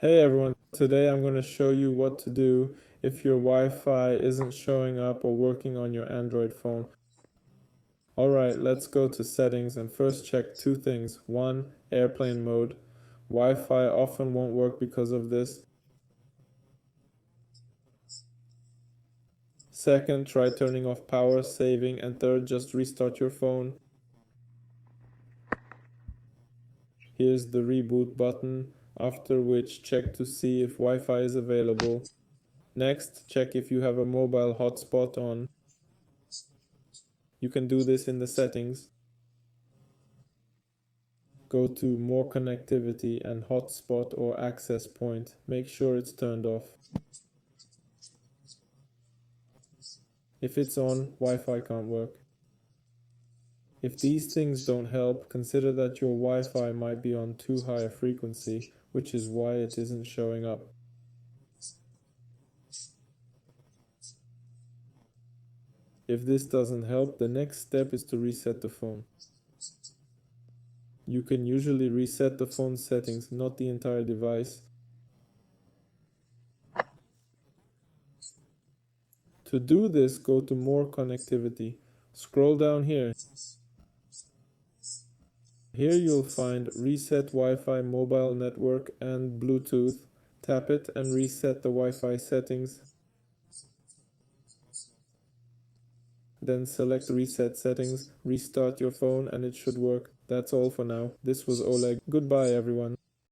Hey everyone, today I'm going to show you what to do if your Wi-Fi isn't showing up or working on your Android phone. Alright, let's go to settings and first check two things. One, airplane mode. Wi-Fi often won't work because of this. Second, try turning off power saving, and third, just restart your phone. Here's the reboot button, after which check to see if Wi-Fi is available. Next, check if you have a mobile hotspot on. You can do this in the settings. Go to more connectivity and hotspot or access point. Make sure it's turned off. If it's on, Wi-Fi can't work. If these things don't help, consider that your Wi-Fi might be on too high a frequency, which is why it isn't showing up. If this doesn't help, the next step is to reset the phone. You can usually reset the phone settings, not the entire device. To do this, go to more connectivity. Scroll down here. Here you'll find Reset Wi-Fi Mobile Network and Bluetooth. Tap it and reset the Wi-Fi settings. Then select Reset Settings, restart your phone and it should work. That's all for now. This was Oleg. Goodbye everyone.